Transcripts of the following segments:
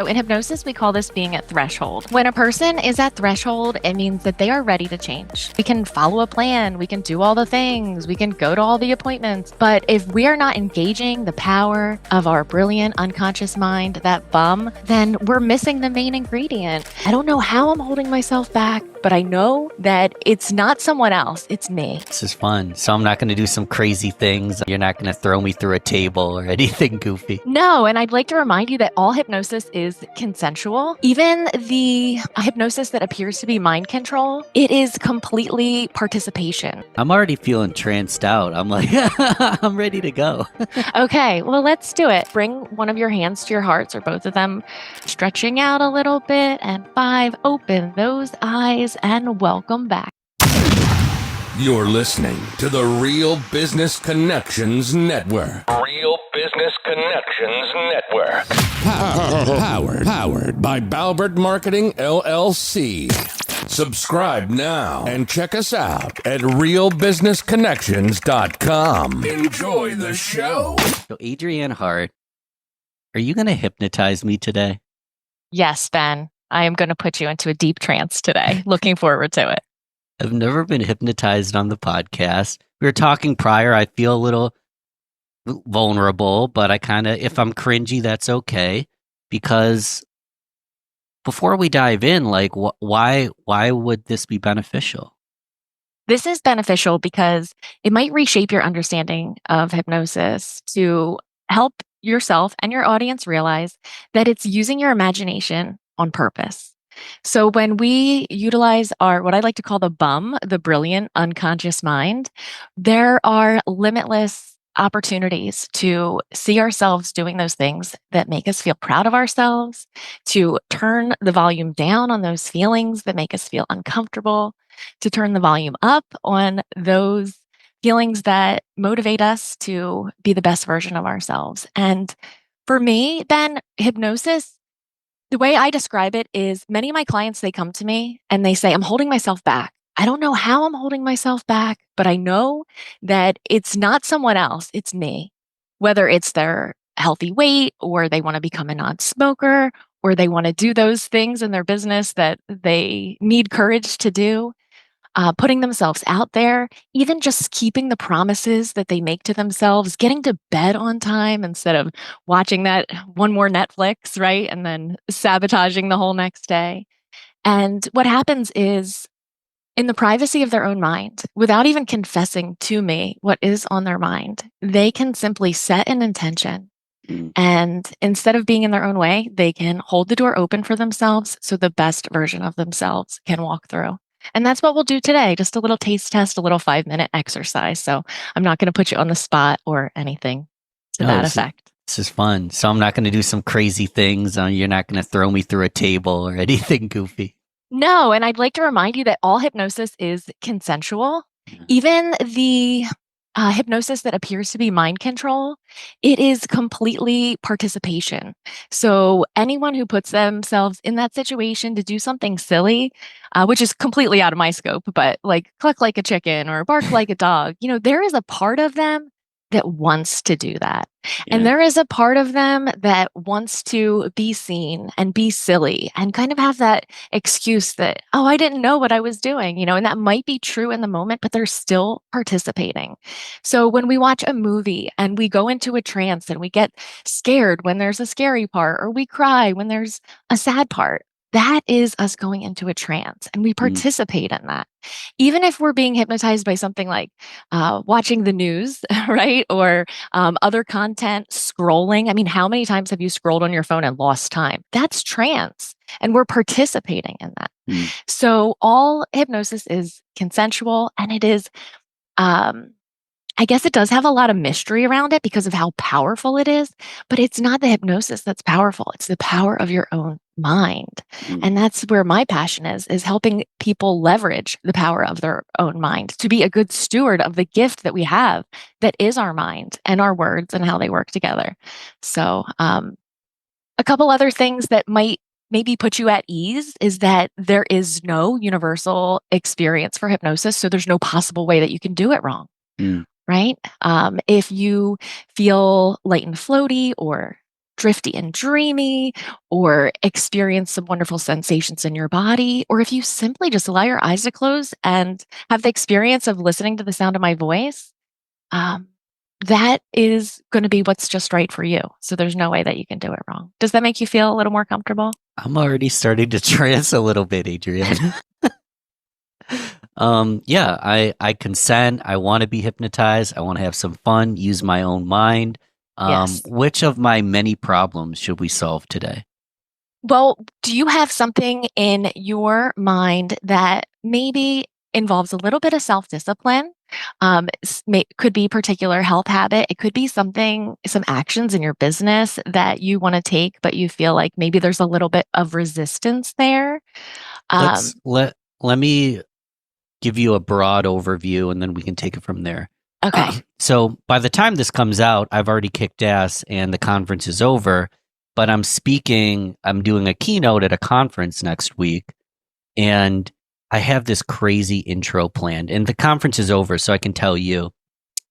So in hypnosis, we call this being at threshold. When a person is at threshold, it means that they are ready to change. We can follow a plan, we can do all the things, we can go to all the appointments. But if we are not engaging the power of our brilliant unconscious mind, that bum, then we're missing the main ingredient. I don't know how I'm holding myself back, but I know that it's not someone else, it's me. This is fun. So I'm not going to do some crazy things. You're not going to throw me through a table or anything goofy. No, and I'd like to remind you that all hypnosis is consensual. Even the hypnosis that appears to be mind control, it is completely participation. I'm already feeling tranced out. I'm like, I'm ready to go. Okay, well, let's do it. Bring one of your hands to your hearts or both of them, stretching out a little bit. And 5, open those eyes and welcome back. You're listening to the Real Business Connections Network. Real Business Connections Network. Powered by Balbert Marketing, LLC. Subscribe now and check us out at realbusinessconnections.com. Enjoy the show. So Adrianne Hart, are you going to hypnotize me today? Yes, Ben, I am going to put you into a deep trance today. Looking forward to it. I've never been hypnotized on the podcast. We were talking prior. I feel a little vulnerable, but I kind of, if I'm cringy, that's okay. Because before we dive in, like, why would this be beneficial? This is beneficial because it might reshape your understanding of hypnosis to help yourself and your audience realize that it's using your imagination on purpose. So when we utilize what I like to call the BUM, the brilliant unconscious mind, there are limitless opportunities to see ourselves doing those things that make us feel proud of ourselves, to turn the volume down on those feelings that make us feel uncomfortable, to turn the volume up on those feelings that motivate us to be the best version of ourselves. And for me, Ben, hypnosis, the way I describe it is many of my clients, they come to me and they say, I'm holding myself back. I don't know how I'm holding myself back, but I know that it's not someone else, it's me. Whether it's their healthy weight or they want to become a non-smoker or they want to do those things in their business that they need courage to do. Putting themselves out there, even just keeping the promises that they make to themselves, getting to bed on time instead of watching that one more Netflix, right? And then sabotaging the whole next day. And what happens is, in the privacy of their own mind, without even confessing to me what is on their mind, they can simply set an intention. And instead of being in their own way, they can hold the door open for themselves so the best version of themselves can walk through. And that's what we'll do today. Just a little taste test, a little 5-minute exercise. So I'm not going to put you on the spot or anything to that effect. This is fun. So I'm not going to do some crazy things. You're not going to throw me through a table or anything goofy. No, and I'd like to remind you that all hypnosis is consensual. Even the hypnosis that appears to be mind control, it is completely participation. So anyone who puts themselves in that situation to do something silly, which is completely out of my scope, but like cluck like a chicken or bark like a dog, there is a part of them that wants to do that. Yeah. And there is a part of them that wants to be seen and be silly and kind of have that excuse that, oh, I didn't know what I was doing, and that might be true in the moment, but they're still participating. So when we watch a movie and we go into a trance and we get scared when there's a scary part, or we cry when there's a sad part, that is us going into a trance and we participate in that. Even if we're being hypnotized by something like watching the news, right? Or other content, scrolling. I mean, how many times have you scrolled on your phone and lost time? That's trance. And we're participating in that. So all hypnosis is consensual, and it is, I guess it does have a lot of mystery around it because of how powerful it is, but it's not the hypnosis that's powerful. It's the power of your own mind. And that's where my passion is helping people leverage the power of their own mind to be a good steward of the gift that we have that is our mind and our words and how they work together. So a couple other things that might maybe put you at ease is that there is no universal experience for hypnosis. So there's no possible way that you can do it wrong. Right? If you feel light and floaty or drifty and dreamy, or experience some wonderful sensations in your body, or if you simply just allow your eyes to close and have the experience of listening to the sound of my voice, um, that is going to be what's just right for you. So there's no way that you can do it wrong. Does that make you feel a little more comfortable? I'm already starting to trance a little bit, Adrianne. Yeah, I consent. I want to be hypnotized. I want to have some fun, use my own mind. Yes. Which of my many problems should we solve today? Well, do you have something in your mind that maybe involves a little bit of self-discipline? Could be particular health habit. It could be something, some actions in your business that you want to take, but you feel like maybe there's a little bit of resistance there. Um, Let me give you a broad overview and then we can take it from there. okay. So by the time this comes out, I've already kicked ass and the conference is over, but I'm doing a keynote at a conference next week, and I have this crazy intro planned, and the conference is over, so I can tell you,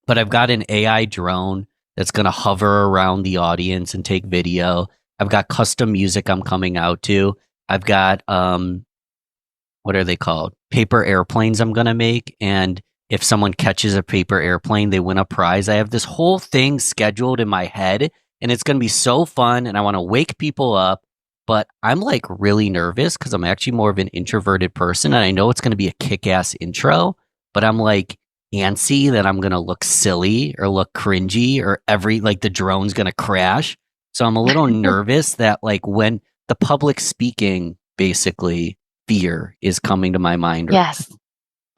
but I've got an AI drone that's going to hover around the audience and take video. I've got custom music I'm coming out to. I've got, what are they called? Paper airplanes I'm going to make. And if someone catches a paper airplane, they win a prize. I have this whole thing scheduled in my head, and it's going to be so fun. And I want to wake people up, but I'm like really nervous because I'm actually more of an introverted person. And I know it's going to be a kick-ass intro, but I'm like antsy that I'm going to look silly or look cringy or the drone's going to crash. So I'm a little nervous that like when the public speaking, basically, fear is coming to my mind. Yes.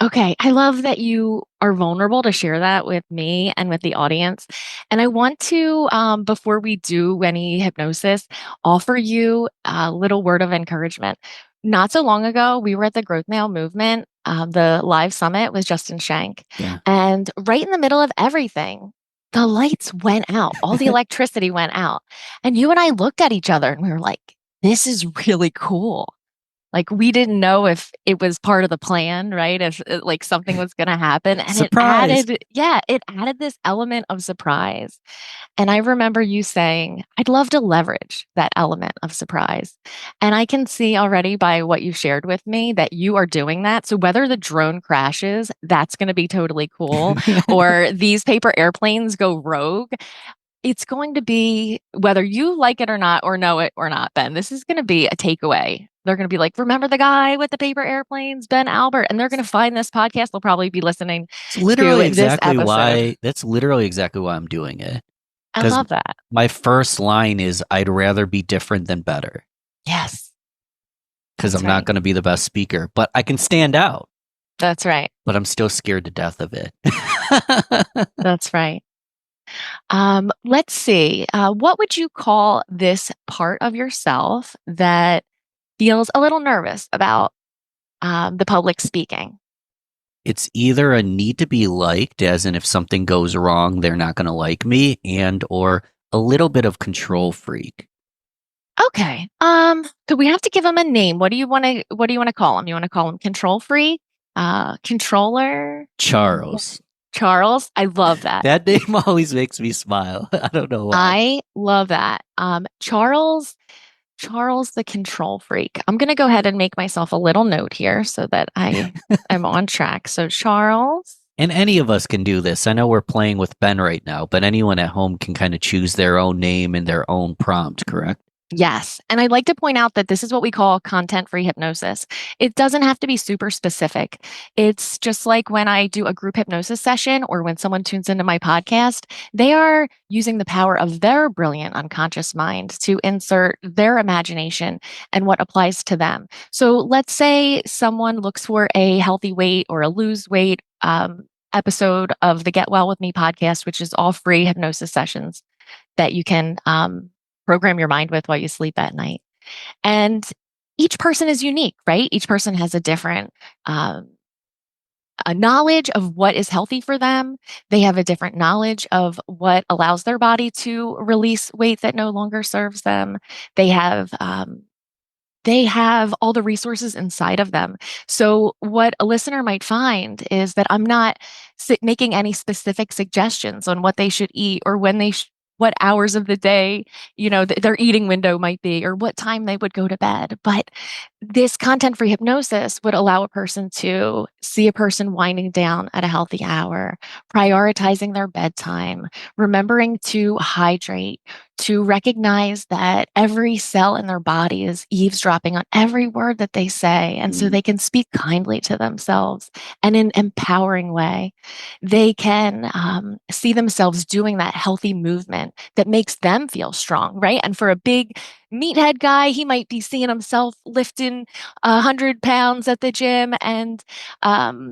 Okay. I love that you are vulnerable to share that with me and with the audience. And I want to, before we do any hypnosis, offer you a little word of encouragement. Not so long ago, we were at the Growth Now movement, the live summit with Justin Shank. Yeah. And right in the middle of everything, the lights went out, all the electricity went out. And you and I looked at each other and we were like, this is really cool. Like, we didn't know if it was part of the plan, right? If like something was going to happen, and Surprise. it added this element of surprise. And I remember you saying, I'd love to leverage that element of surprise. And I can see already by what you shared with me that you are doing that. So whether the drone crashes, that's going to be totally cool, or these paper airplanes go rogue, it's going to be, whether you like it or not, or know it or not, Ben, this is going to be a takeaway. They're going to be like, remember the guy with the paper airplanes, Ben Albert? And they're going to find this podcast. They'll probably be listening It's literally to this episode. that's literally exactly why I'm doing it. I love that. My first line is, I'd rather be different than better. Yes. Because I'm That's not right. going to be the best speaker, but I can stand out. That's right. But I'm still scared to death of it. That's right. Let's see. What would you call this part of yourself that feels a little nervous about the public speaking? It's either a need to be liked, as in if something goes wrong, they're not going to like me, and or a little bit of control freak. Okay. So we have to give him a name. What do you want to call him? You want to call him control freak? Controller? Charles. Charles? I love that. That name always makes me smile. I don't know why. I love that. Charles the control freak. I'm going to go ahead and make myself a little note here so that I am on track. So Charles. And any of us can do this. I know we're playing with Ben right now, but anyone at home can kind of choose their own name and their own prompt, correct? Yes. And I'd like to point out that this is what we call content-free hypnosis. It doesn't have to be super specific. It's just like when I do a group hypnosis session or when someone tunes into my podcast, they are using the power of their brilliant unconscious mind to insert their imagination and what applies to them. So let's say someone looks for a healthy weight or a lose weight episode of the Get Well With Me podcast, which is all free hypnosis sessions that you can program your mind with while you sleep at night. And each person is unique, right? Each person has a different a knowledge of what is healthy for them. They have a different knowledge of what allows their body to release weight that no longer serves them. They have all the resources inside of them. So what a listener might find is that I'm not making any specific suggestions on what they should eat or when they what hours of the day, their eating window might be, or what time they would go to bed. But this content-free hypnosis would allow a person to see a person winding down at a healthy hour, prioritizing their bedtime, remembering to hydrate, to recognize that every cell in their body is eavesdropping on every word that they say. And so they can speak kindly to themselves and in an empowering way. They can see themselves doing that healthy movement that makes them feel strong, right? And for a big meathead guy, he might be seeing himself lifting 100 pounds at the gym. And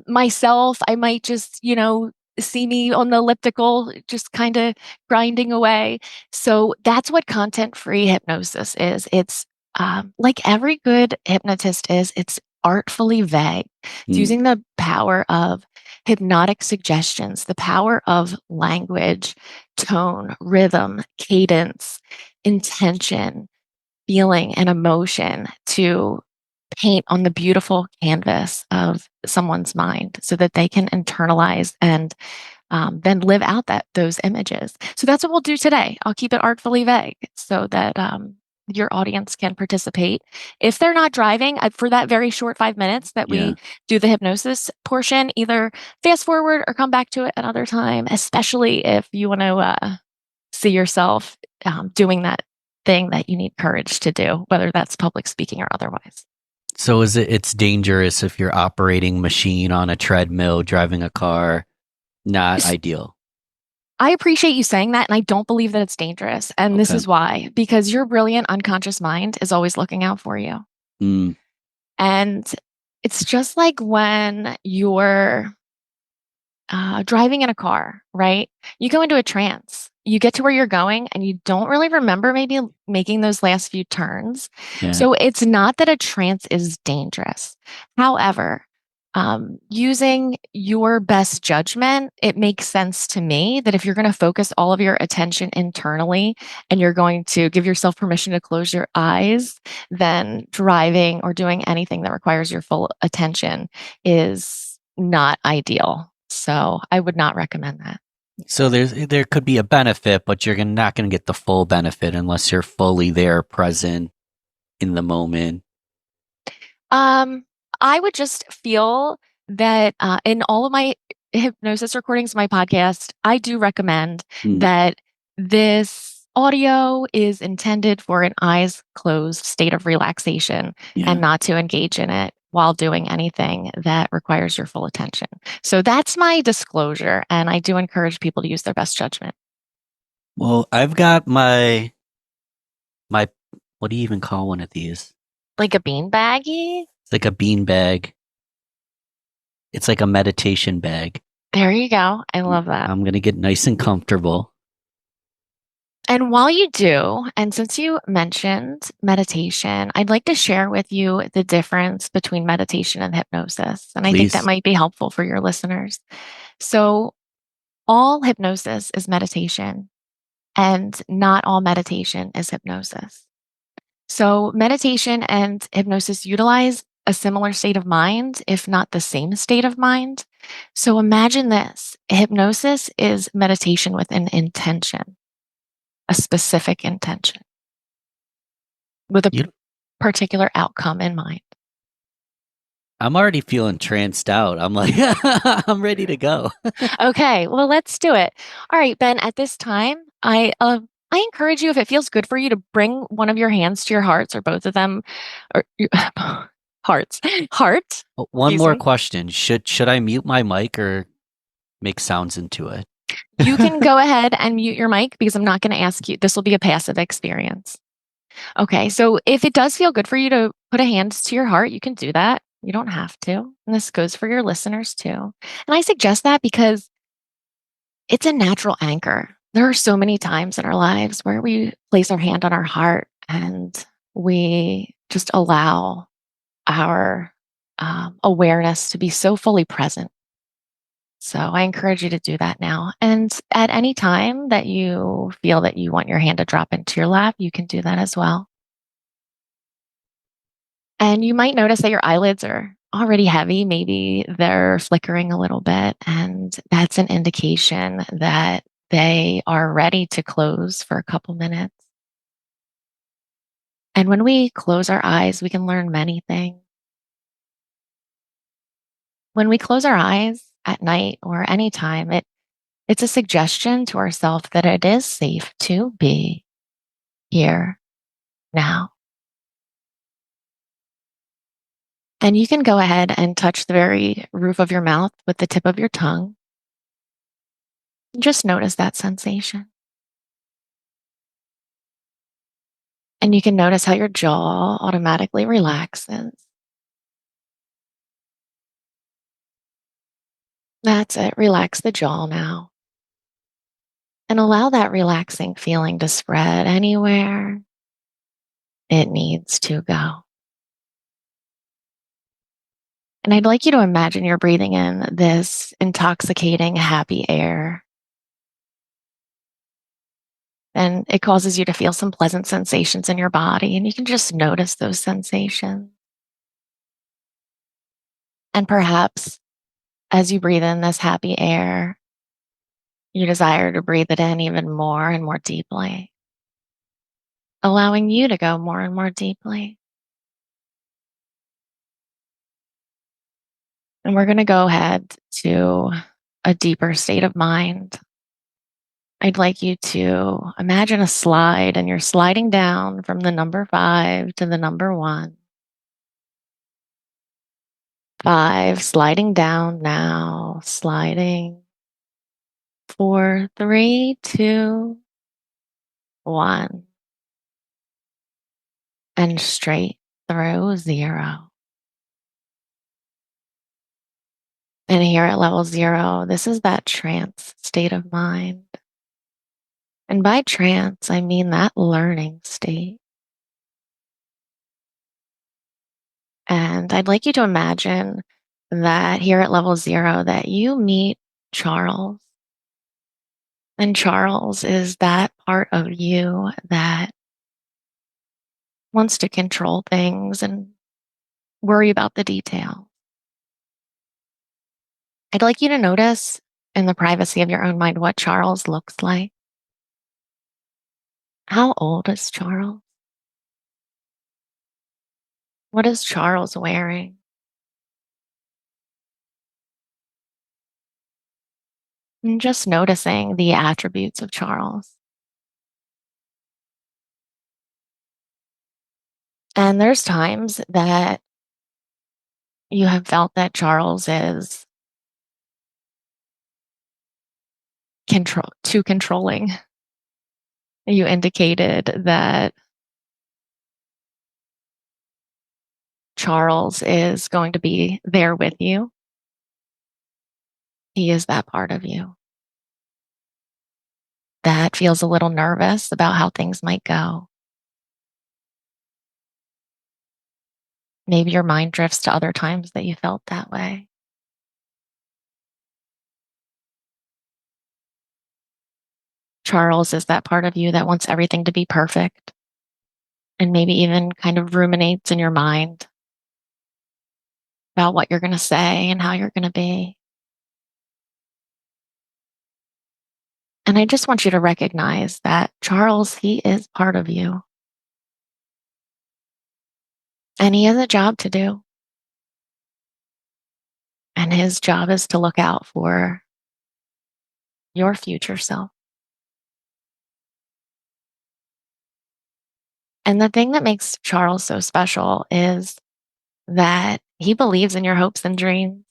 myself, I might just, see me on the elliptical, just kind of grinding away. So that's what content-free hypnosis is. It's like every good hypnotist is, it's artfully vague. It's using the power of hypnotic suggestions, the power of language, tone, rhythm, cadence, intention, feeling, and emotion to paint on the beautiful canvas of someone's mind so that they can internalize and then live out those images. So that's what we'll do today. I'll keep it artfully vague so that your audience can participate. If they're not driving, for that very short 5 minutes that we do the hypnosis portion, either fast forward or come back to it another time, especially if you want to see yourself doing that thing that you need courage to do, whether that's public speaking or otherwise. So it's dangerous if you're operating machine on a treadmill, driving a car, not ideal. I appreciate you saying that, and I don't believe that it's dangerous. And this is why, because your brilliant unconscious mind is always looking out for you. And it's just like when you're driving in a car, right? You go into a trance. You get to where you're going and you don't really remember maybe making those last few turns. So it's not that a trance is dangerous. However, using your best judgment, it makes sense to me that if you're going to focus all of your attention internally and you're going to give yourself permission to close your eyes, then driving or doing anything that requires your full attention is not ideal. So I would not recommend that. So there could be a benefit, but you're not going to get the full benefit unless you're fully there, present in the moment. I would just feel that in all of my hypnosis recordings, my podcast, I do recommend that this audio is intended for an eyes closed state of relaxation and not to engage in it while doing anything that requires your full attention. So that's my disclosure, and I do encourage people to use their best judgment. Well, I've got my what do you even call one of these? Like a bean baggie? It's like a bean bag. It's like a meditation bag. There you go. I love that. I'm going to get nice and comfortable. And while you do, and since you mentioned meditation, I'd like to share with you the difference between meditation and hypnosis. And I think that might be helpful for your listeners. So all hypnosis is meditation, and not all meditation is hypnosis. So meditation and hypnosis utilize a similar state of mind, if not the same state of mind. So imagine this: hypnosis is meditation with an intention, a specific intention, with a particular outcome in mind. I'm already feeling tranced out. I'm like, I'm ready to go. Okay, well, let's do it. All right, Ben, at this time, I encourage you, if it feels good for you, to bring one of your hands to your hearts, or both of them, or your heart. One more question. Should I mute my mic or make sounds into it? You can go ahead and mute your mic, because I'm not going to ask you. This will be a passive experience. Okay, so if it does feel good for you to put a hand to your heart, you can do that. You don't have to. And this goes for your listeners too. And I suggest that because it's a natural anchor. There are so many times in our lives where we place our hand on our heart and we just allow our awareness to be so fully present. So I encourage you to do that now. And at any time that you feel that you want your hand to drop into your lap, you can do that as well. And you might notice that your eyelids are already heavy. Maybe they're flickering a little bit. And that's an indication that they are ready to close for a couple minutes. And when we close our eyes, we can learn many things. When we close our eyes at night or anytime, it's a suggestion to ourselves that it is safe to be here now. And you can go ahead and touch the very roof of your mouth with the tip of your tongue. Just notice that sensation. And you can notice how your jaw automatically relaxes. That's it. Relax the jaw now. And allow that relaxing feeling to spread anywhere it needs to go. And I'd like you to imagine you're breathing in this intoxicating, happy air. And it causes you to feel some pleasant sensations in your body, and you can just notice those sensations. And perhaps as you breathe in this happy air, you desire to breathe it in even more and more deeply, allowing you to go more and more deeply. And we're going to go ahead to a deeper state of mind. I'd like you to imagine a slide, and you're sliding down from the number 5 to the number 1. 5, sliding down now, sliding. 4, 3, 2, 1. And straight through 0. And here at level 0, this is that trance state of mind. And by trance, I mean that learning state. And I'd like you to imagine that here at level 0 that you meet Charles. And Charles is that part of you that wants to control things and worry about the detail. I'd like you to notice in the privacy of your own mind what Charles looks like. How old is Charles? What is Charles wearing? And just noticing the attributes of Charles. And there's times that you have felt that Charles is too controlling. You indicated that Charles is going to be there with you. He is that part of you that feels a little nervous about how things might go. Maybe your mind drifts to other times that you felt that way. Charles is that part of you that wants everything to be perfect and maybe even kind of ruminates in your mind about what you're going to say and how you're going to be. And I just want you to recognize that Charles, he is part of you. And he has a job to do. And his job is to look out for your future self. And the thing that makes Charles so special is that he believes in your hopes and dreams,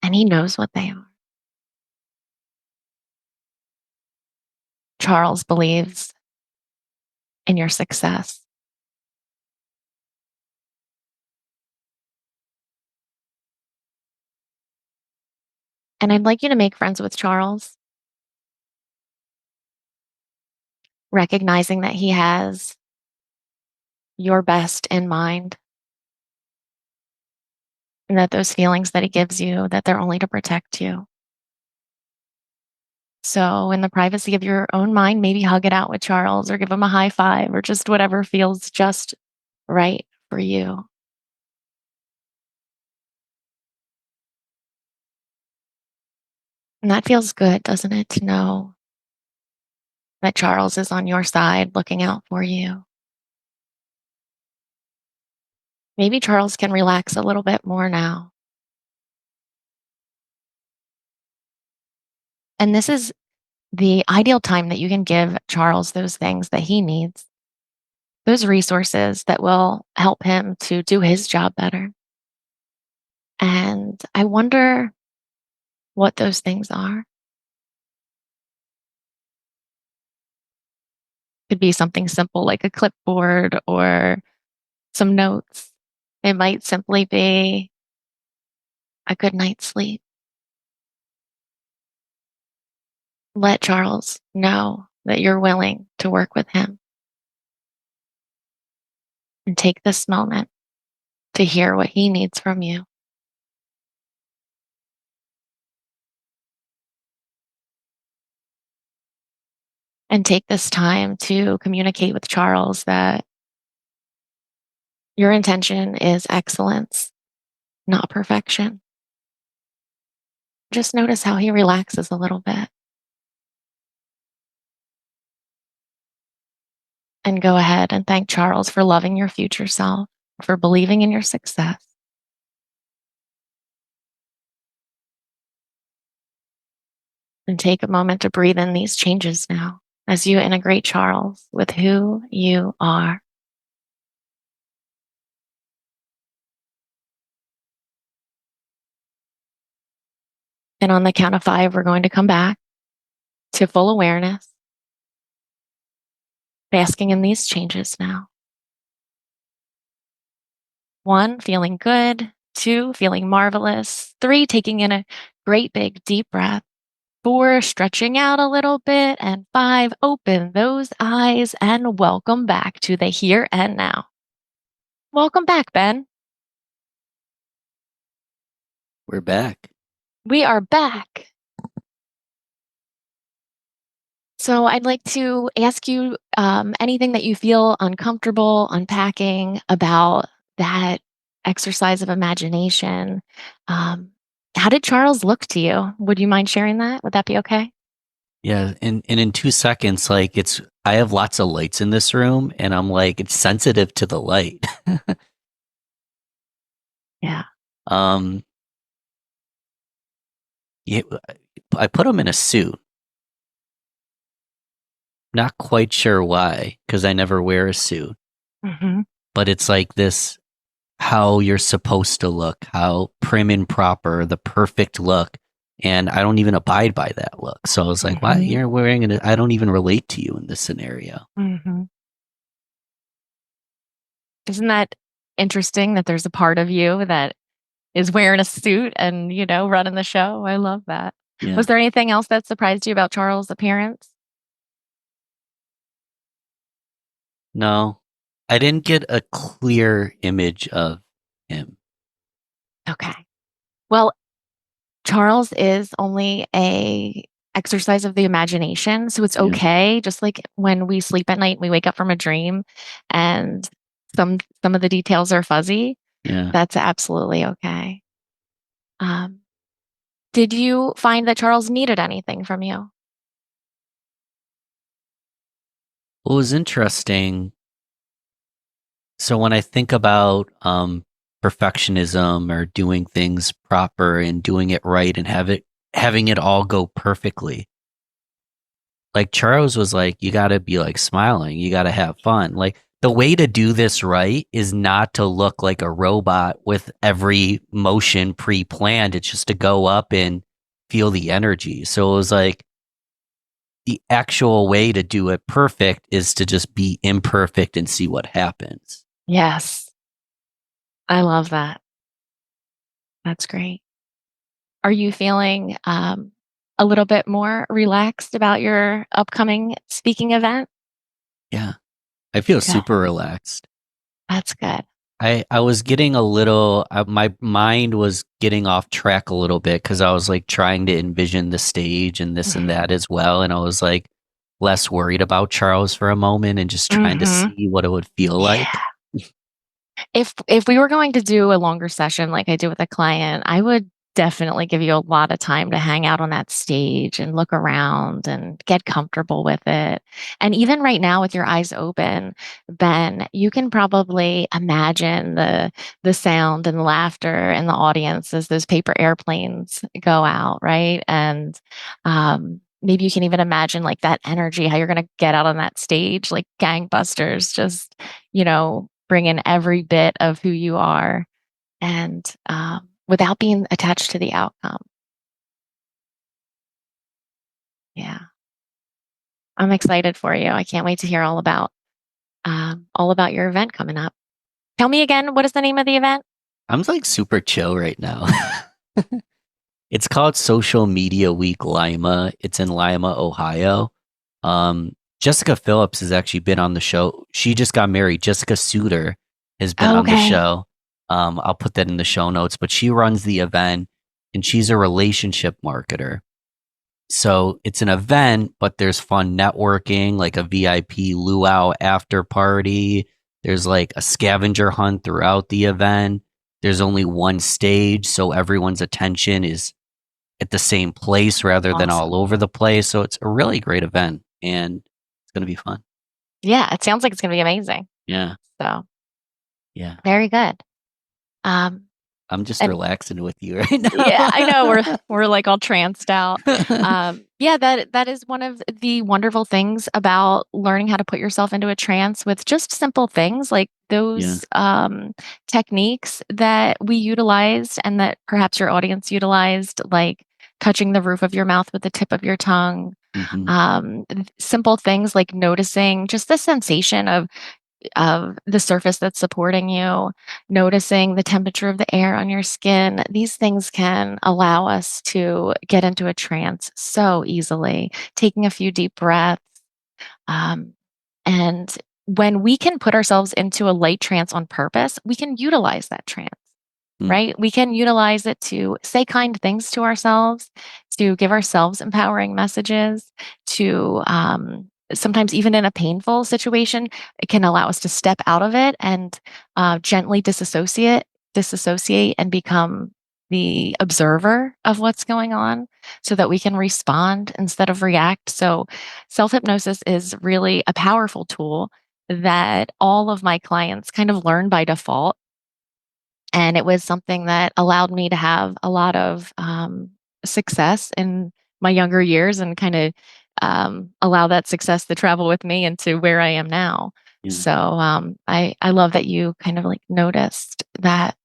and he knows what they are. Charles believes in your success. And I'd like you to make friends with Charles, recognizing that he has your best in mind, and that those feelings that he gives you, that they're only to protect you. So in the privacy of your own mind, maybe hug it out with Charles or give him a high five or just whatever feels just right for you. And that feels good, doesn't it, to know that Charles is on your side looking out for you. Maybe Charles can relax a little bit more now. And this is the ideal time that you can give Charles those things that he needs, those resources that will help him to do his job better. And I wonder what those things are. Could be something simple like a clipboard or some notes. It might simply be a good night's sleep. Let Charles know that you're willing to work with him. And take this moment to hear what he needs from you. And take this time to communicate with Charles that your intention is excellence, not perfection. Just notice how he relaxes a little bit. And go ahead and thank Charles for loving your future self, for believing in your success. And take a moment to breathe in these changes now as you integrate Charles with who you are. And on the count of 5, we're going to come back to full awareness, basking in these changes now. 1, feeling good. 2, feeling marvelous. 3, taking in a great big deep breath. 4, stretching out a little bit. And 5, open those eyes and welcome back to the here and now. Welcome back, Ben. We're back. We are back. So I'd like to ask you anything that you feel uncomfortable unpacking about that exercise of imagination. How did Charles look to you? Would you mind sharing that? Would that be okay? Yeah, and in 2 seconds, like I have lots of lights in this room, and I'm like, it's sensitive to the light. Yeah. Yeah, I put him in a suit. Not quite sure why, because I never wear a suit. Mm-hmm. But it's like this, how you're supposed to look, how prim and proper, the perfect look. And I don't even abide by that look. So I was like, why you're wearing it? I don't even relate to you in this scenario. Mm-hmm. Isn't that interesting that there's a part of you that is wearing a suit and, running the show? I love that. Yeah. Was there anything else that surprised you about Charles' appearance? No, I didn't get a clear image of him. Okay. Well, Charles is only a exercise of the imagination, so it's Yeah. okay. Just like when we sleep at night, we wake up from a dream and some of the details are fuzzy. Yeah. That's absolutely okay. Did you find that Charles needed anything from you? What was interesting, so when I think about perfectionism or doing things proper and doing it right and having it all go perfectly, like Charles was like, you got to be like smiling, you got to have fun. Like the way to do this right is not to look like a robot with every motion pre-planned. It's just to go up and feel the energy. So it was like, the actual way to do it perfect is to just be imperfect and see what happens. Yes. I love that. That's great. Are you feeling a little bit more relaxed about your upcoming speaking event? Yeah. I feel Good. super relaxed. That's good. I was getting a little, my mind was getting off track a little bit because I was like trying to envision the stage and this and that as well. And I was like less worried about Charles for a moment and just trying to see what it would feel like. If we were going to do a longer session like I do with a client, I would definitely give you a lot of time to hang out on that stage and look around and get comfortable with it. And even right now with your eyes open, Ben, you can probably imagine the sound and laughter in the audience as those paper airplanes go out, right? And maybe you can even imagine like that energy, how you're going to get out on that stage like gangbusters, just, bring in every bit of who you are and without being attached to the outcome. Yeah. I'm excited for you. I can't wait to hear all about your event coming up. Tell me again, what is the name of the event? I'm like super chill right now. It's called Social Media Week Lima. It's in Lima, Ohio. Jessica Phillips has actually been on the show. She just got married. Jessica Suter has been on the Okay. show. I'll put that in the show notes, but she runs the event and she's a relationship marketer. So it's an event, but there's fun networking, like a VIP luau after party. There's like a scavenger hunt throughout the event. There's only one stage, so everyone's attention is at the same place rather than all Awesome. over the place. So it's a really great event and it's going to be fun. Yeah, it sounds like it's going to be amazing. Yeah. So, Yeah. very good. Um, I'm just and relaxing with you right now. yeah, I know we're like all tranced out. Yeah, that is one of the wonderful things about learning how to put yourself into a trance with just simple things like those techniques that we utilized and that perhaps your audience utilized, like touching the roof of your mouth with the tip of your tongue. Simple things like noticing just the sensation of the surface that's supporting you, noticing the temperature of the air on your skin. These things can allow us to get into a trance so easily, taking a few deep breaths. And when we can put ourselves into a light trance on purpose, we can utilize that trance. Right? We can utilize it to say kind things to ourselves, to give ourselves empowering messages, to sometimes even in a painful situation, it can allow us to step out of it and gently disassociate and become the observer of what's going on so that we can respond instead of react. So self-hypnosis is really a powerful tool that all of my clients kind of learn by default, and it was something that allowed me to have a lot of success in my younger years and kind of allow that success to travel with me into where I am now. Yeah. So I love that you kind of like noticed that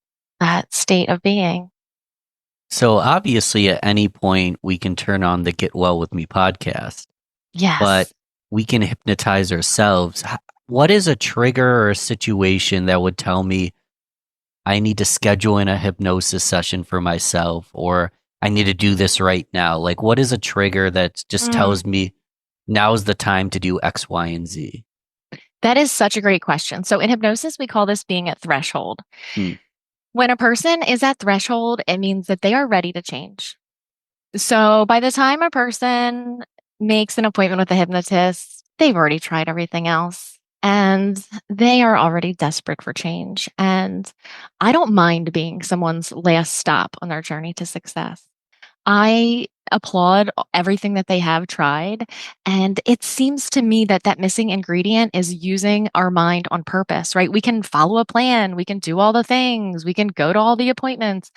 state of being. So obviously, at any point, we can turn on the Get Well With Me podcast, Yes. but we can hypnotize ourselves. What is a trigger or a situation that would tell me I need to schedule in a hypnosis session for myself, or I need to do this right now? Like, what is a trigger that just tells me now's the time to do X, Y, and Z? That is such a great question. So in hypnosis, we call this being at threshold. Hmm. When a person is at threshold, it means that they are ready to change. So by the time a person makes an appointment with a hypnotist, they've already tried everything else and they are already desperate for change. And I don't mind being someone's last stop on their journey to success. I applaud everything that they have tried. And it seems to me that that missing ingredient is using our mind on purpose, right? We can follow a plan, we can do all the things, we can go to all the appointments.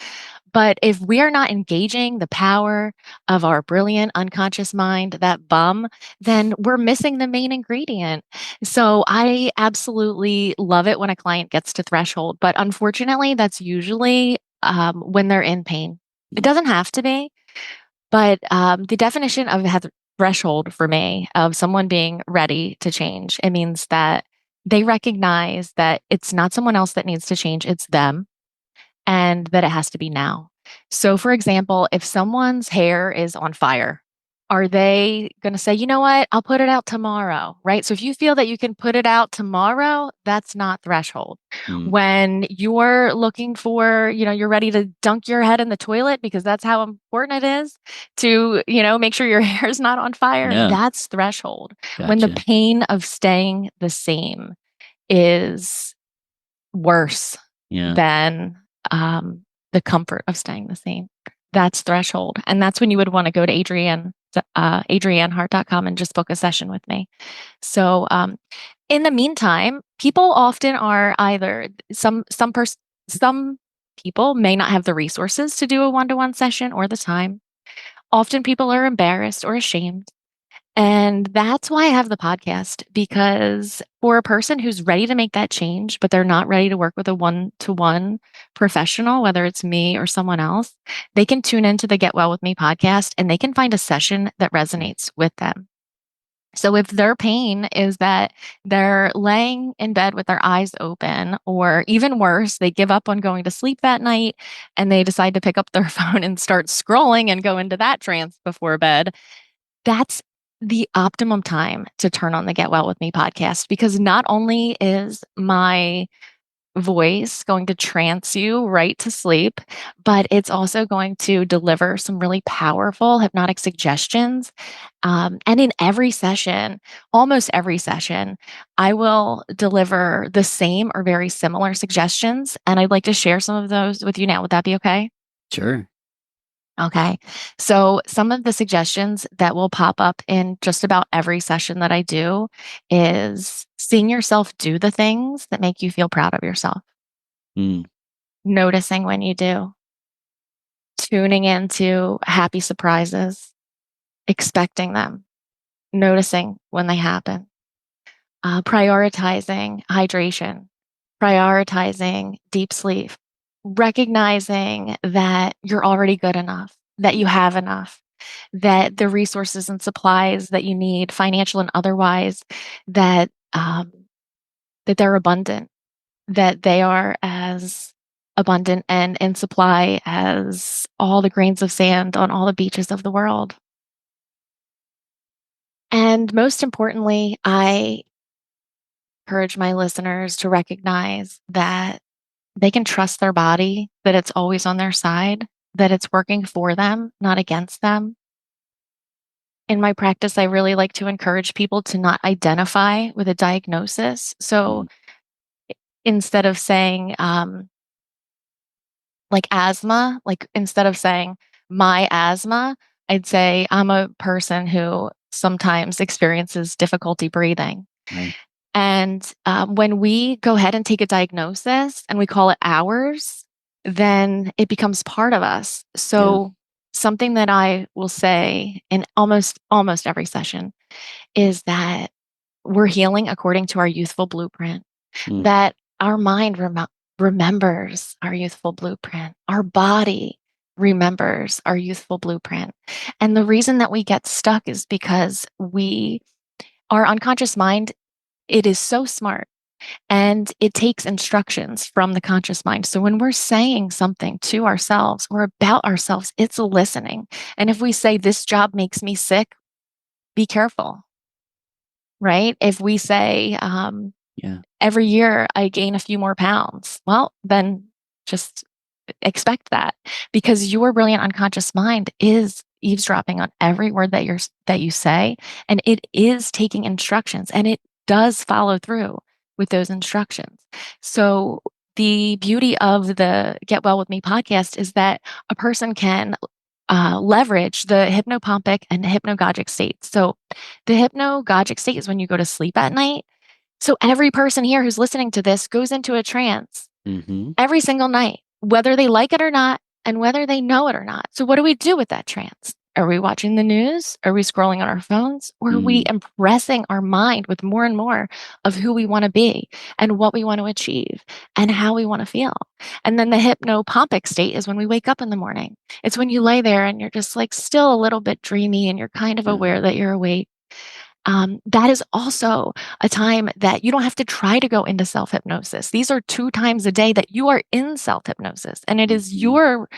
But if we are not engaging the power of our brilliant unconscious mind, that bum, then we're missing the main ingredient. So I absolutely love it when a client gets to threshold. But unfortunately, that's usually when they're in pain. It doesn't have to be, but the definition of threshold for me of someone being ready to change, it means that they recognize that it's not someone else that needs to change, it's them, and that it has to be now. So, for example, if someone's hair is on fire, are they going to say, you know what, I'll put it out tomorrow, right? So, if you feel that you can put it out tomorrow, that's not threshold. When you're looking for, you're ready to dunk your head in the toilet because that's how important it is to, make sure your hair is not on fire, that's threshold. When the Gotcha. pain of staying the same is worse Yeah. than the comfort of staying the same, That's threshold. And that's when you would want to go to adriannehart.com and just book a session with me. So, in the meantime, people often are either some people may not have the resources to do a one-to-one session or the time. Often people are embarrassed or ashamed. And that's why I have the podcast, because for a person who's ready to make that change, but they're not ready to work with a one-to-one professional, whether it's me or someone else, they can tune into the Get Well With Me podcast and they can find a session that resonates with them. So if their pain is that they're laying in bed with their eyes open, or even worse, they give up on going to sleep that night and they decide to pick up their phone and start scrolling and go into that trance before bed, that's the optimum time to turn on the Get Well With Me podcast, because not only is my voice going to trance you right to sleep, but it's also going to deliver some really powerful hypnotic suggestions. And in every session, almost every session, I will deliver the same or very similar suggestions. And I'd like to share some of those with you now. Would that be okay? Sure. Okay. So some of the suggestions that will pop up in just about every session that I do is seeing yourself do the things that make you feel proud of yourself, Mm. noticing when you do, tuning into happy surprises, expecting them, noticing when they happen, prioritizing hydration, prioritizing deep sleep, recognizing that you're already good enough, that you have enough, that the resources and supplies that you need, financial and otherwise, that that they're abundant, that they are as abundant and in supply as all the grains of sand on all the beaches of the world. And most importantly, I encourage my listeners to recognize that they can trust their body, that it's always on their side, that it's working for them, not against them. In my practice, I really like to encourage people to not identify with a diagnosis. So Mm. instead of saying, like asthma, like instead of saying my asthma, I'd say I'm a person who sometimes experiences difficulty breathing. Right. And when we go ahead and take a diagnosis and we call it ours, then it becomes part of us. Yeah. So something that I will say in almost every session is that we're healing according to our youthful blueprint, Mm. that our mind remembers our youthful blueprint, our body remembers our youthful blueprint. And the reason that we get stuck is because our unconscious mind, it is so smart and it takes instructions from the conscious mind. So when we're saying something to ourselves or about ourselves, it's listening. And if we say, this job makes me sick, be careful, right? If we say, Yeah. every year I gain a few more pounds, well, then just expect that, because your brilliant unconscious mind is eavesdropping on every word that you say, and it is taking instructions, and it does follow through with those instructions. So the beauty of the Get Well With Me podcast is that a person can leverage the hypnopompic and hypnagogic states. So the hypnagogic state is when you go to sleep at night. So every person here who's listening to this goes into a trance Mm-hmm. every single night, whether they like it or not, and whether they know it or not. So what do we do with that trance? Are we watching the news? Are we scrolling on our phones? Or are we Mm. impressing our mind with more and more of who we want to be and what we want to achieve and how we want to feel? And then the hypnopompic state is when we wake up in the morning. It's when you lay there and you're just like still a little bit dreamy and you're kind of Yeah. aware that you're awake. That is also a time that you don't have to try to go into self hypnosis. These are 2 times a day that you are in self hypnosis, and it is Mm-hmm. your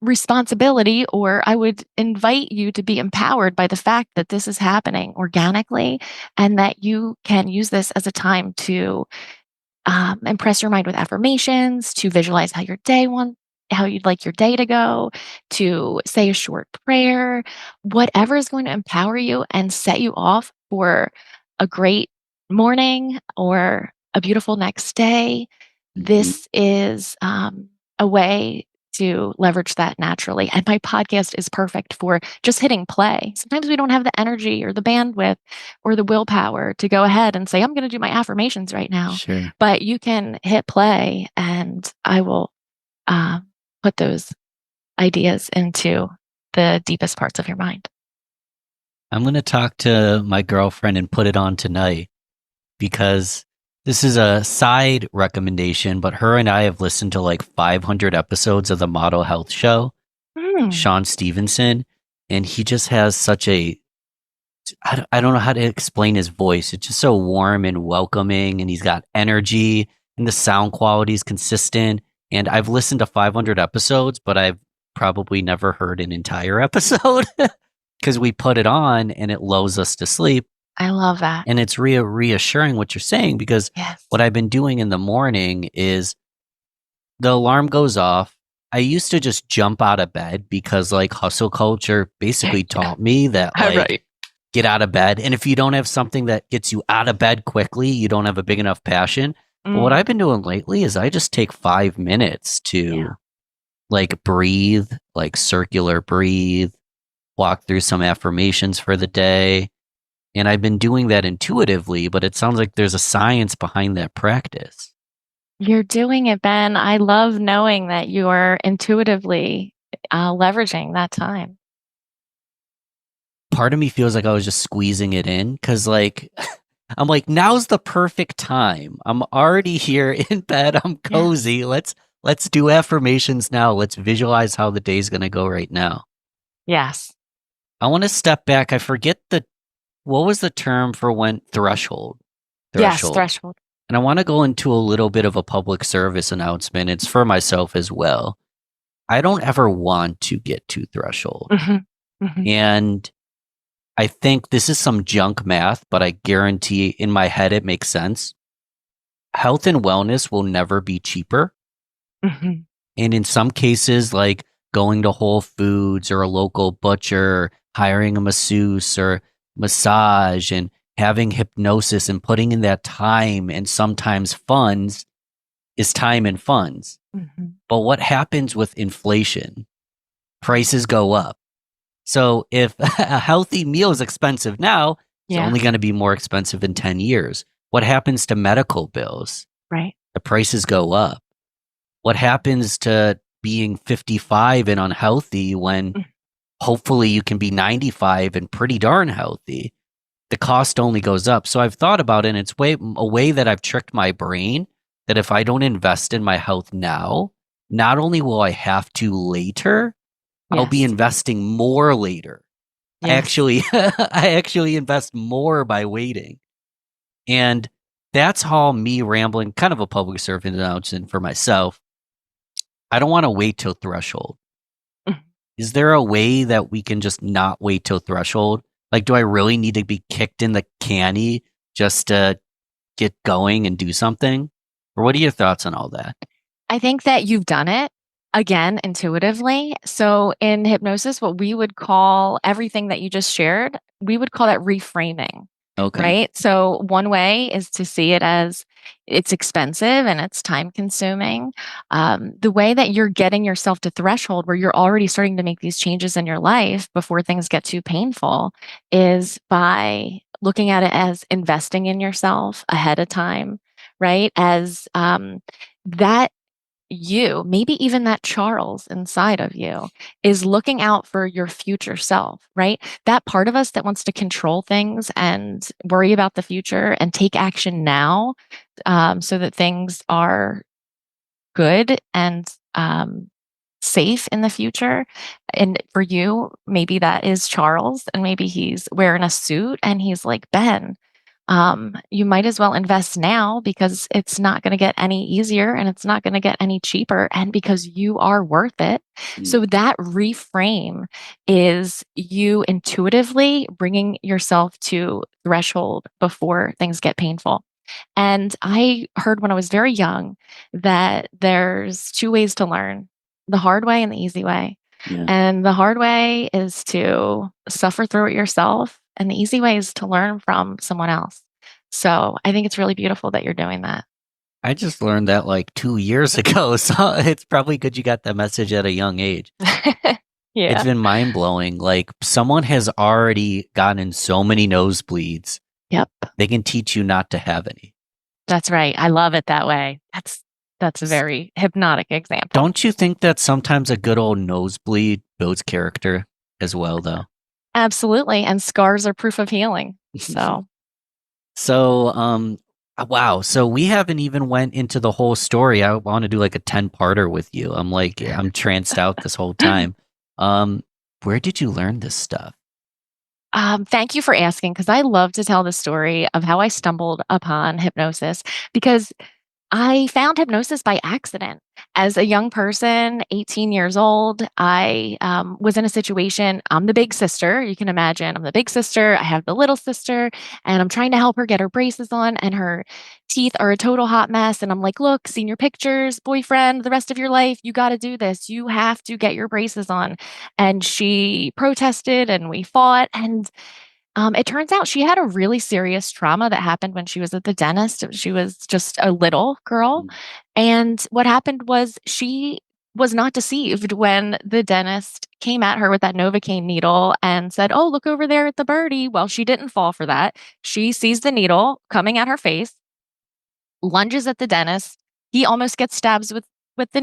responsibility, or I would invite you to be empowered by the fact that this is happening organically and that you can use this as a time to impress your mind with affirmations, to visualize how you'd like your day to go, to say a short prayer, whatever is going to empower you and set you off for a great morning or a beautiful next day. Mm-hmm. This is a way to leverage that naturally. And my podcast is perfect for just hitting play. Sometimes we don't have the energy or the bandwidth or the willpower to go ahead and say, I'm going to do my affirmations right now. Sure. But you can hit play and I will put those ideas into the deepest parts of your mind. I'm going to talk to my girlfriend and put it on tonight because this is a side recommendation, but her and I have listened to like 500 episodes of the Model Health Show, Sean Stevenson, and he just has such a, I don't know how to explain his voice. It's just so warm and welcoming, and he's got energy, and the sound quality is consistent. And I've listened to 500 episodes, but I've probably never heard an entire episode because we put it on and it lulls us to sleep. I love that. And it's reassuring what you're saying, because what I've been doing in the morning is the alarm goes off. I used to just jump out of bed because like hustle culture basically taught me that like get out of bed. And if you don't have something that gets you out of bed quickly, you don't have a big enough passion. But what I've been doing lately is I just take 5 minutes to like breathe, like circular breathe, walk through some affirmations for the day. And I've been doing that intuitively, but it sounds like there's a science behind that practice. You're doing it, Ben. I love knowing that you're intuitively leveraging that time. Part of me feels like I was just squeezing it in because like, I'm like, now's the perfect time. I'm already here in bed. I'm cozy. Let's do affirmations now. Let's visualize how the day's going to go right now. Yes. I want to step back. I forget what was the term for when threshold? Yes, threshold. And I want to go into a little bit of a public service announcement. It's for myself as well. I don't ever want to get to threshold. And I think this is some junk math, but I guarantee in my head it makes sense. Health and wellness will never be cheaper. And in some cases, like going to Whole Foods or a local butcher, hiring a masseuse or massage and having hypnosis and putting in that time and sometimes funds is time and funds. But what happens with inflation? Prices go up. So if a healthy meal is expensive now, it's only going to be more expensive in 10 years. What happens to medical bills? Right. The prices go up. What happens to being 55 and unhealthy when hopefully you can be 95 and pretty darn healthy? The cost only goes up. So I've thought about it, and it's a way that I've tricked my brain that if I don't invest in my health now, not only will I have to later, I'll be investing more later. I actually invest more by waiting. And that's how me rambling, kind of a public service announcement for myself. I don't want to wait till threshold. Is there a way that we can just not wait till threshold? Like, do I really need to be kicked in the canny just to get going and do something? Or what are your thoughts on all that? I think that you've done it, again, intuitively. So in hypnosis, what we would call everything that you just shared, we would call that reframing. Okay. Right? So one way is to see it as it's expensive and it's time consuming. The way that you're getting yourself to threshold where you're already starting to make these changes in your life before things get too painful is by looking at it as investing in yourself ahead of time, right? As that you, maybe even that Charles inside of you, is looking out for your future self, right? That part of us that wants to control things and worry about the future and take action now so that things are good and safe in the future. And for you, maybe that is Charles, and maybe he's wearing a suit and he's like, Ben, you might as well invest now because it's not going to get any easier and it's not going to get any cheaper, and because you are worth it. So that reframe is you intuitively bringing yourself to threshold before things get painful. And I heard when I was very young that there's 2 ways to learn, the hard way and the easy way. And the hard way is to suffer through it yourself, and the easy way is to learn from someone else. So I think it's really beautiful that you're doing that. I just learned that like 2 years ago, so it's probably good you got that message at a young age. It's Yeah, been mind blowing. Like someone has already gotten so many nosebleeds, yep, they can teach you not to have any. that's right. I love it that way. That's a very hypnotic example. Don't you think that sometimes a good old nosebleed builds character as well, though? Absolutely, and scars are proof of healing. So, So, wow. So we haven't even went into the whole story. I want to do like a 10-parter with you. I'm tranced out this whole time. Um, where did you learn this stuff? thank you for asking because I love to tell the story of how I stumbled upon hypnosis because I found hypnosis by accident. As a young person, 18 years old, I was in a situation. I'm the big sister. You can imagine. I'm the big sister. I have the little sister, and I'm trying to help her get her braces on, and her teeth are a total hot mess. And I'm like, look, senior pictures, boyfriend, the rest of your life, you got to do this. You have to get your braces on. And she protested, and we fought. And it turns out she had a really serious trauma that happened when she was at the dentist. She was just a little girl. Mm. And what happened was she was not deceived when the dentist came at her with that Novocaine needle and said, "Oh, look over there at the birdie." Well, she didn't fall for that. She sees the needle coming at her face, lunges at the dentist. He almost gets stabs with the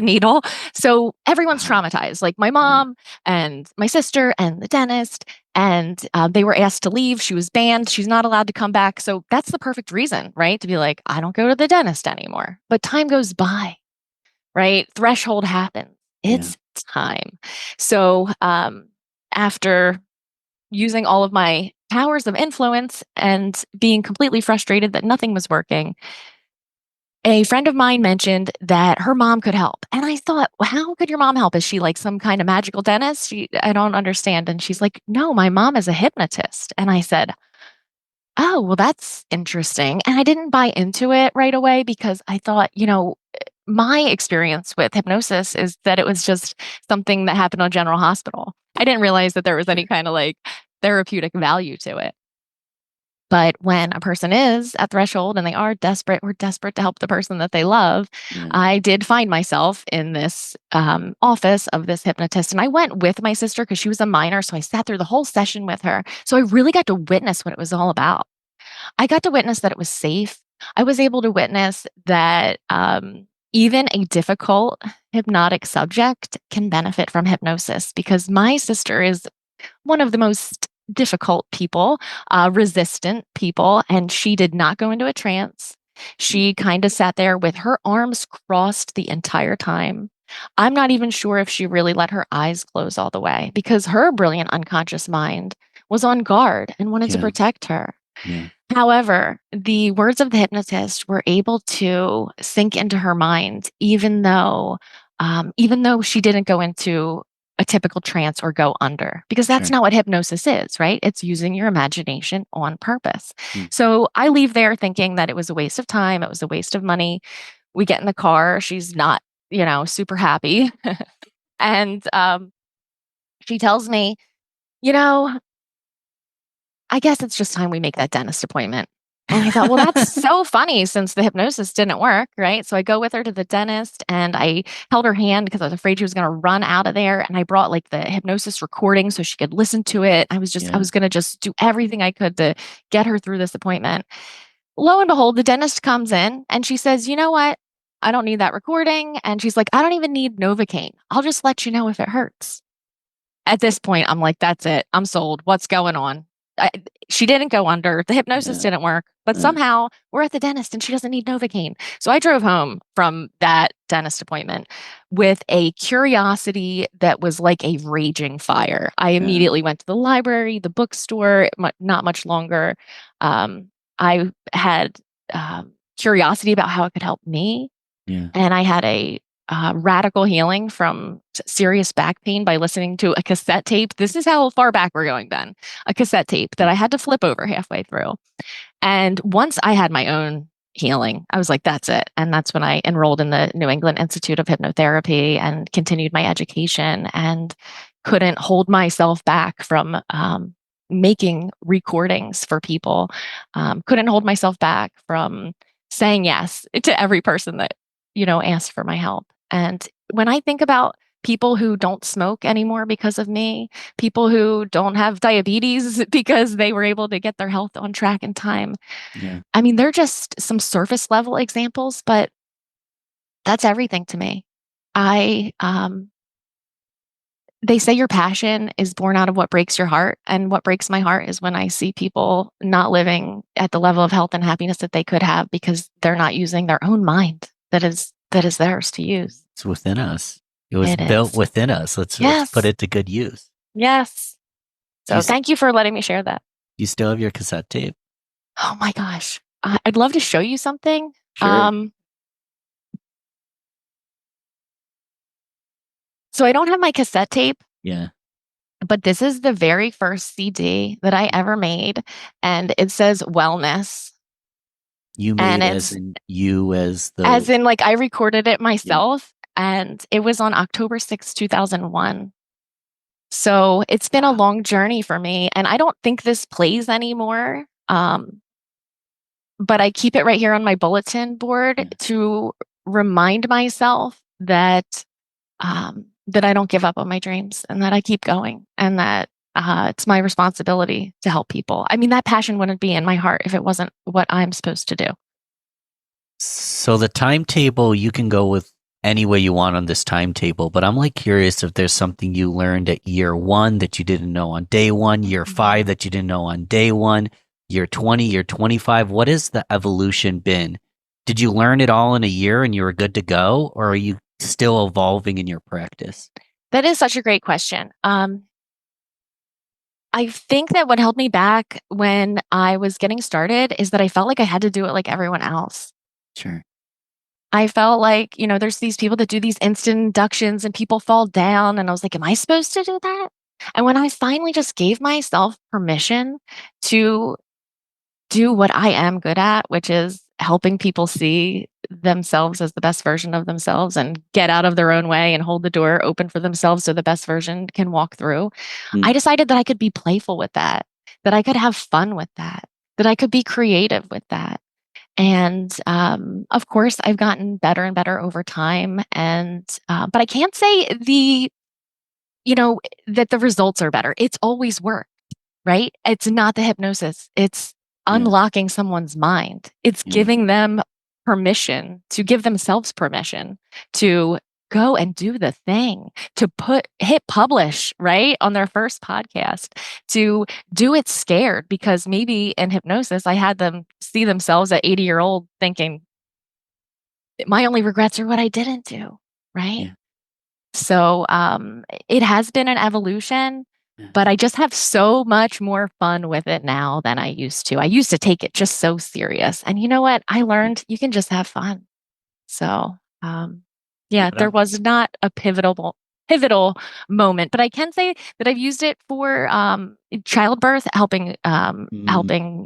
needle. So everyone's Wow. traumatized, like my Yeah. mom and my sister and the dentist. And they were asked to leave. She was banned. She's not allowed to come back. So that's the perfect reason, right? To be like, I don't go to the dentist anymore. But time goes by, right? Threshold happens. Yeah. It's time. So after using all of my powers of influence and being completely frustrated that nothing was working, a friend of mine mentioned that her mom could help. And I thought, well, how could your mom help? Is she like some kind of magical dentist? I don't understand. And she's like, no, my mom is a hypnotist. And I said, oh, well, that's interesting. And I didn't buy into it right away because I thought, my experience with hypnosis is that it was just something that happened on General Hospital. I didn't realize that there was any Sure. kind of like therapeutic value to it. But when a person is at threshold and they are desperate or desperate to help the person that they love, Yeah. I did find myself in this office of this hypnotist. And I went with my sister because she was a minor. So I sat through the whole session with her. So I really got to witness what it was all about. I got to witness that it was safe. I was able to witness that even a difficult hypnotic subject can benefit from hypnosis because my sister is one of the most difficult people, resistant people, and she did not go into a trance. Mm. She kind of sat there with her arms crossed the entire time. I'm not even sure if she really let her eyes close all the way because her brilliant unconscious mind was on guard and wanted to Yeah. protect her. Yeah. However, the words of the hypnotist were able to sink into her mind, even though she didn't go into a typical trance or go under, because that's Sure. not what hypnosis is, right? It's using your imagination on purpose. Mm. So I leave there thinking that it was a waste of time, it was a waste of money. We get in the car, she's not, super happy, and she tells me, you know, I guess it's just time we make that dentist appointment. And I thought, well, that's so funny since the hypnosis didn't work, right? So I go with her to the dentist and I held her hand because I was afraid she was going to run out of there. And I brought like the hypnosis recording so she could listen to it. I Yeah. was going to just do everything I could to get her through this appointment. Lo and behold, the dentist comes in and she says, you know what? I don't need that recording. And she's like, I don't even need Novocaine. I'll just let you know if it hurts. At this point, I'm like, "That's it. I'm sold. What's going on?" I She didn't go under, the hypnosis Yeah. didn't work, but Yeah. somehow we're at the dentist and she doesn't need Novocaine. So I drove home from that dentist appointment with a curiosity that was like a raging fire. I Yeah. immediately went to the library, the bookstore, not much longer. I had, curiosity about how it could help me, Yeah. and I had a radical healing from serious back pain by listening to a cassette tape. This is how far back we're going, Ben. A cassette tape that I had to flip over halfway through. And once I had my own healing, I was like, that's it. And that's when I enrolled in the New England Institute of Hypnotherapy and continued my education and couldn't hold myself back from making recordings for people, couldn't hold myself back from saying yes to every person that, asked for my help. And when I think about people who don't smoke anymore because of me, people who don't have diabetes because they were able to get their health on track in time. Yeah. I mean, they're just some surface level examples, but that's everything to me. They say your passion is born out of what breaks your heart. And what breaks my heart is when I see people not living at the level of health and happiness that they could have because they're not using their own mind that is theirs to use. It's within us. It was It built is. within us. Let's put it to good use. Yes. Do you, So thank you for letting me share that. you still have your cassette tape? Oh my gosh. I'd love to show you something. Sure. So I don't have my cassette tape. Yeah. But this is the very first CD that I ever made, and it says wellness. You And made it's as in like I recorded it myself, and it was on October 6th, 2001. So it's been a long journey for me, and I don't think this plays anymore. But I keep it right here on my bulletin board to remind myself that that I don't give up on my dreams and that I keep going and that it's my responsibility to help people. I mean, that passion wouldn't be in my heart if it wasn't what I'm supposed to do. So the timetable, you can go with any way you want on this timetable, but I'm like curious if there's something you learned at year 1 that you didn't know on day 1, year 5 that you didn't know on day 1, year 20, year 25. What has the evolution been? Did you learn it all in a year and you were good to go, or are you still evolving in your practice? That is such a great question. I think that what held me back when I was getting started is that I felt like I had to do it like everyone else. Sure. I felt like, there's these people that do these instant inductions and people fall down. And I was like, am I supposed to do that? And when I finally just gave myself permission to do what I am good at, which is helping people see themselves as the best version of themselves and get out of their own way and hold the door open for themselves so the best version can walk through. I decided that I could be playful with that I could have fun with that I could be creative with that. And of course, I've gotten better and better over time. And but I can't say that the results are better. It's always work, right? It's not the hypnosis. It's unlocking someone's mind. It's giving them permission to give themselves permission to go and do the thing, to hit publish, right? On their first podcast, to do it scared because maybe in hypnosis, I had them see themselves at 80-year-old thinking, my only regrets are what I didn't do, right? Yeah. So it has been an evolution, but I just have so much more fun with it now than I used to. I used to take it just so serious. And you know what? I learned you can just have fun. So there was not a pivotal moment, but I can say that I've used it for childbirth, helping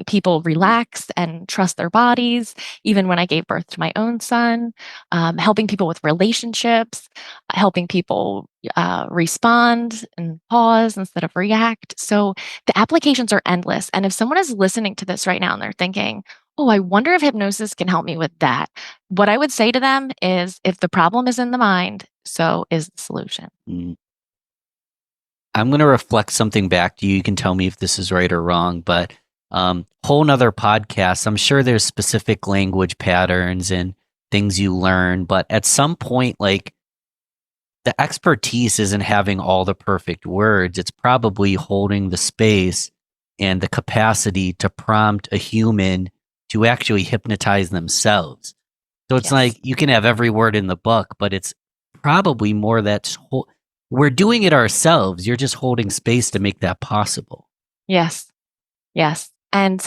people relax and trust their bodies, even when I gave birth to my own son, helping people with relationships, helping people respond and pause instead of react. So the applications are endless. And if someone is listening to this right now and they're thinking, oh, I wonder if hypnosis can help me with that. What I would say to them is if the problem is in the mind, so is the solution. I'm going to reflect something back to you. You can tell me if this is right or wrong, but whole nother podcast. I'm sure there's specific language patterns and things you learn, but at some point, like the expertise isn't having all the perfect words. It's probably holding the space and the capacity to prompt a human to actually hypnotize themselves. So it's like you can have every word in the book, but it's probably more that we're doing it ourselves. You're just holding space to make that possible. Yes. Yes. And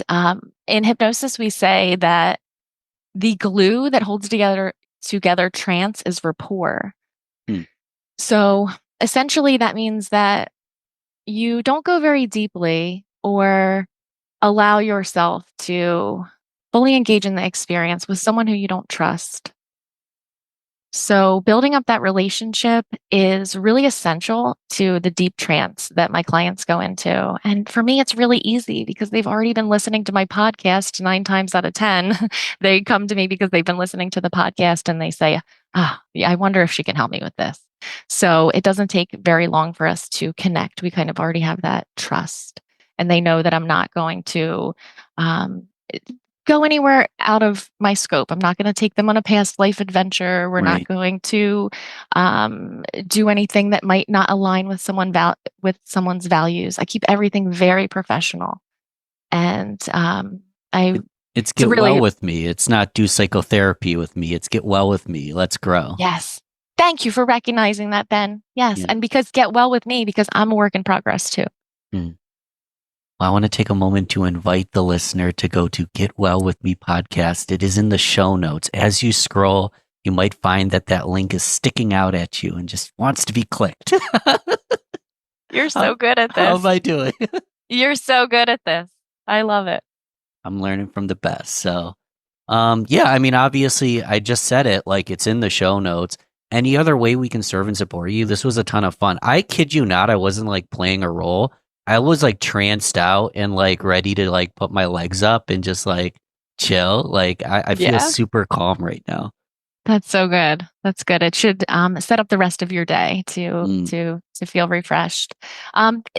in hypnosis, we say that the glue that holds together trance is rapport. So essentially, that means that you don't go very deeply or allow yourself to fully engage in the experience with someone who you don't trust. So, building up that relationship is really essential to the deep trance that my clients go into. And for me, it's really easy because they've already been listening to my podcast 9 times out of 10. They come to me because they've been listening to the podcast and they say, yeah, I wonder if she can help me with this. So, it doesn't take very long for us to connect. We kind of already have that trust. And they know that I'm not going to um, go anywhere out of my scope. I'm not going to take them on a past life adventure. We're not Right. going to do anything that might not align with with someone's values. I keep everything very professional, and I It's it's get well really with me. It's not do psychotherapy with me. It's get well with me. Let's grow. yes. Thank you for recognizing that, Ben. Yes, Yeah. and because get well with me because I'm a work in progress too. Mm. Well, I want to take a moment to invite the listener to go to Get Well With Me podcast. It is in the show notes. As you scroll, you might find that link is sticking out at you and just wants to be clicked. You're so good at How this. am I doing? You're so good at this. I love it. I'm learning from the best. So, yeah, I mean, obviously, I just said it, like it's in the show notes. Any other way we can serve and support you? This was a ton of fun. I kid you not, I wasn't like playing a role. I was like tranced out and like ready to like put my legs up and just like chill. Like I feel Yeah. super calm right now. That's so good. That's good. It should set up the rest of your day Mm. to feel refreshed.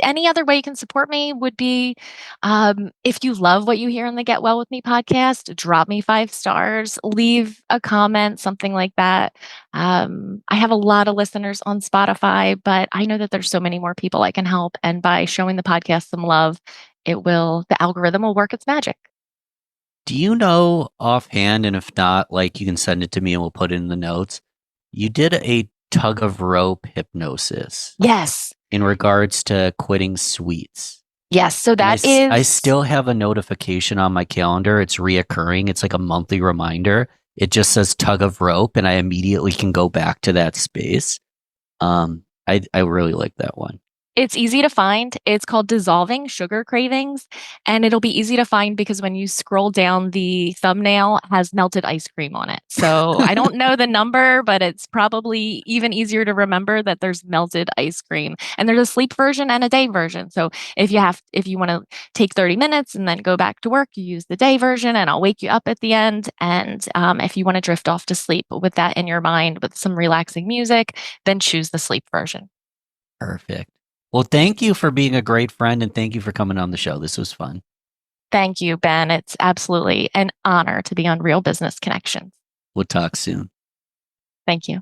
Any other way you can support me would be if you love what you hear in the Get Well With Me podcast, drop me 5 stars, leave a comment, something like that. I have a lot of listeners on Spotify, but I know that there's so many more people I can help, and by showing the podcast some love, the algorithm will work its magic. Do you know offhand, and if not, like you can send it to me and we'll put it in the notes. You did a tug of rope hypnosis Yes. in regards to quitting sweets. Yes. So And that I is still have a notification on my calendar. It's reoccurring. It's like a monthly reminder. It just says tug of rope, and I immediately can go back to that space. I really like that one. It's easy to find. It's called Dissolving Sugar Cravings, and it'll be easy to find because when you scroll down, the thumbnail has melted ice cream on it. So I don't know the number, but it's probably even easier to remember that there's melted ice cream. And there's a sleep version and a day version. So if you want to take 30 minutes and then go back to work, you use the day version, and I'll wake you up at the end. And if you want to drift off to sleep with that in your mind with some relaxing music, then choose the sleep version. Perfect. Well, thank you for being a great friend, and thank you for coming on the show. This was fun. Thank you, Ben. It's absolutely an honor to be on Real Business Connections. We'll talk soon. Thank you.